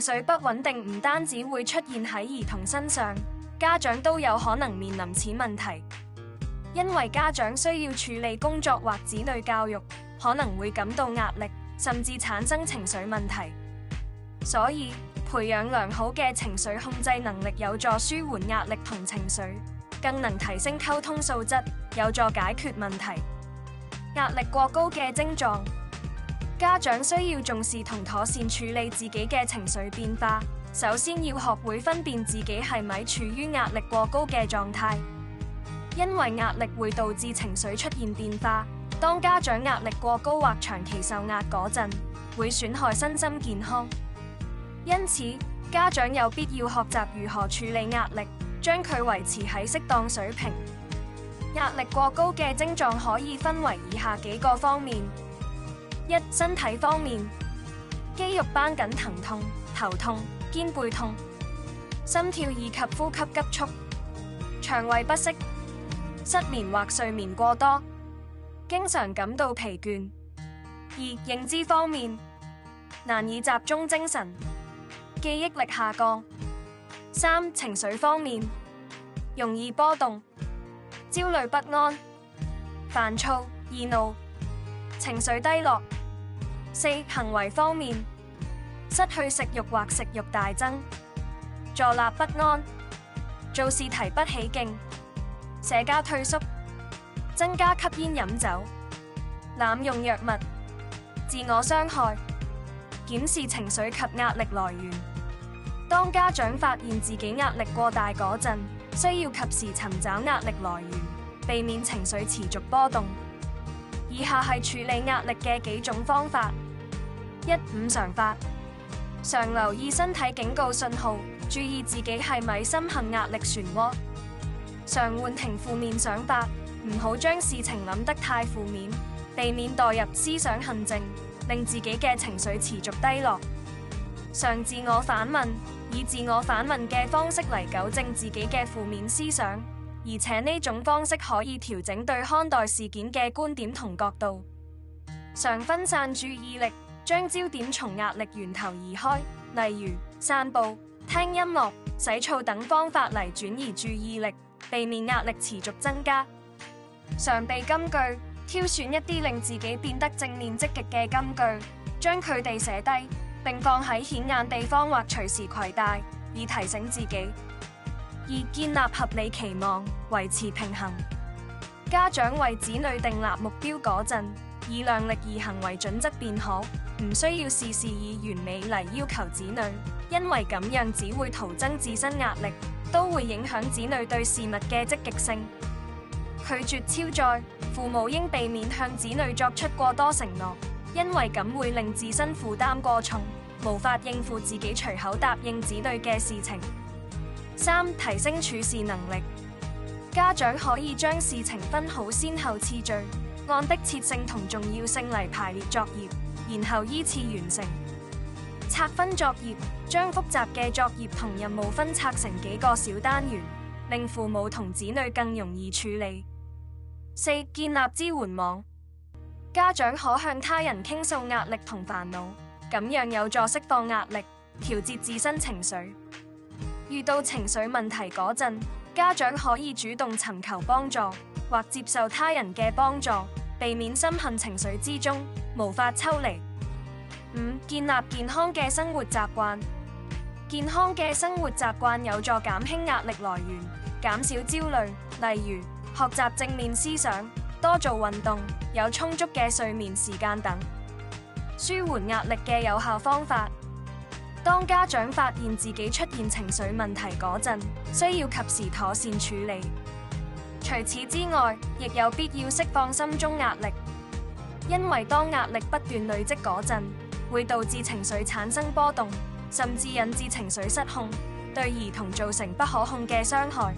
緒不穩定唔單止會出現喺兒童身上，家長都有可能面臨此問題。因為家長需要處理工作或子女教育，可能會感到壓力，甚至產生情緒問題。所以，培養良好嘅情緒控制能力有助舒緩壓力同情緒，更能提升溝通素質，有助解決問題。壓力過高嘅症狀，家長需要重視同妥善處理自己嘅情緒變化。首先要學會分辨自己係咪處於壓力過高嘅狀態。因為壓力會導致情緒出現變化，當家長壓力過高或長期受壓嗰陣，會損害身心健康。因此，家長有必要學習如何處理壓力，將佢維持喺適當水平。壓力過高嘅症狀可以分為以下幾個方面：一、身體方面，肌肉繃緊疼痛、頭痛、肩背痛、心跳以及呼吸急促、腸胃不適、失眠或睡眠過多，經常感到疲倦。二、認知方面，難以集中精神，記憶力下降。三、情緒方面，容易波動、焦慮不安、煩躁、易怒、情緒低落。四、行為方面，失去食慾或食慾大增，坐立不安，做事提不起勁，社交退縮，增加吸煙飲酒，濫用藥物，自我傷害。檢視情緒及壓力來源。當家長發現自己壓力過大嗰陣，需要及時尋找壓力來源，避免情緒持續波動。以下係處理壓力嘅幾種方法：一、五常法，常留意身體警告信號，注意自己係咪深陷壓力漩渦。常喚停負面想法，唔好將事情諗得太負面，避免墮入思想陷阱，令自己嘅情緒持續低落。常自我反問，以自我反問嘅方式嚟糾正自己嘅負面思想，而且呢種方式可以調整對看待事件嘅觀點同角度。常分散注意力，將焦點從壓力源頭移開，例如散步、聽音樂、洗澡等方法嚟轉移注意力，避免壓力持續增加。常備金句，挑選一啲令自己變得正面積極嘅金句，將佢哋寫低，並放喺顯眼地方或隨時攜帶，以提醒自己。二、建立合理期望，維持平衡。家長為子女訂立目標嗰陣，以量力而行為準則便可，唔需要事事以完美嚟要求子女，因為咁樣只會徒增自身壓力，都會影響子女對事物嘅積極性。拒絕超載，父母應避免向子女作出過多承諾，因為咁會令自身負擔過重，無法應付自己隨口答應子女嘅事情。三、提升處事能力。家長可以將事情分好先後次序，按迫切性同重要性嚟排列作業，然後依次完成。拆分作業，將複雜嘅作業同任務分拆成幾個小單元，令父母同子女更容易處理。四、建立支援網。家長可向他人傾訴壓力同煩惱，咁樣有助釋放壓力，調節自身情緒。遇到情緒問題嗰陣，家長可以主動尋求幫助，或接受他人嘅幫助，避免深陷情緒之中，無法抽離。五、建立健康嘅生活習慣。健康嘅生活習慣有助減輕壓力來源，減少焦慮，例如學習正面思想、多做運動、有充足嘅睡眠時間等。舒緩壓力嘅有效方法。當家長發現自己出現情緒問題嗰陣，需要及時妥善處理。除此之外，亦有必要釋放心中壓力，因為當壓力不斷累積嗰陣，會導致情緒產生波動，甚至引致情緒失控，對兒童造成不可控嘅傷害。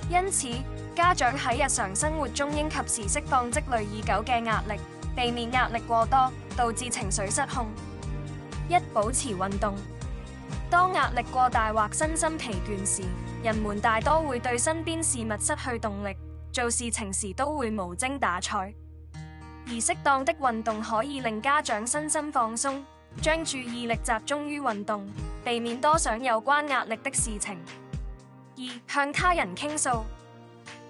因此，家長喺日常生活中應及時釋放積累已久嘅壓力，避免壓力過多，導致情緒失控。一、保持運動。當壓力過大或身心疲倦時，人們大多會對身邊事物失去動力，做事情時都會無精打采。而適當的運動可以令家長身心放鬆，將注意力集中於運動，避免多想有關壓力的事情。二、向他人傾訴。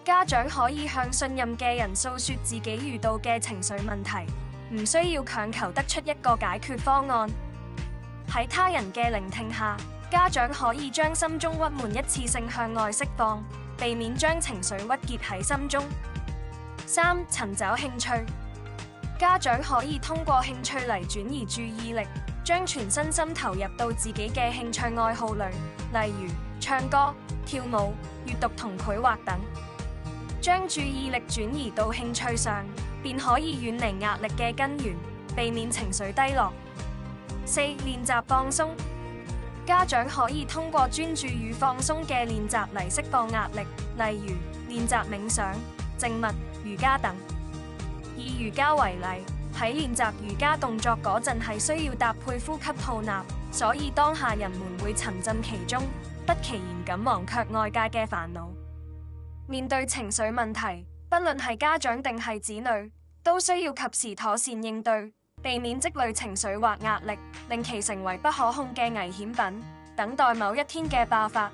家長可以向信任嘅人訴說自己遇到嘅情緒問題，唔需要強求得出一個解決方案。喺他人嘅聆聽下，家長可以將心中鬱悶一次性向外釋放，避免將情緒鬱結喺心中。三、尋找興趣。家長可以通過興趣嚟轉移注意力，將全身心投入到自己嘅興趣愛好裏，例如唱歌、跳舞、閱讀同繪畫等。將注意力轉移到興趣上，便可以遠離壓力嘅根源，避免情緒低落。四、練習放鬆。家長可以通過專注與放鬆嘅練習嚟釋放壓力，例如練習冥想、靜默、瑜伽等。以瑜伽為例，喺練習瑜伽動作嗰陣係需要搭配呼吸吐納，所以當下人們會沉浸其中，不其然咁忘卻外界嘅煩惱。面對情緒問題，不論係家長定係子女，都需要及時妥善應對，避免積累情緒或壓力，令其成為不可控嘅危險品，等待某一天嘅爆發。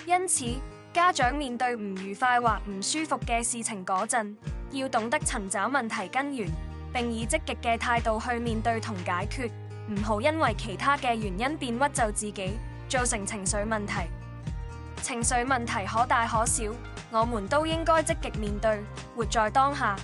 因此，家長面對唔愉快或唔舒服嘅事情嗰陣，要懂得尋找問題根源，並以積極嘅態度去面對同解決，唔好因為其他嘅原因便屈就自己，造成情緒問題。情緒問題可大可小，我們都應該積極面對，活在當下。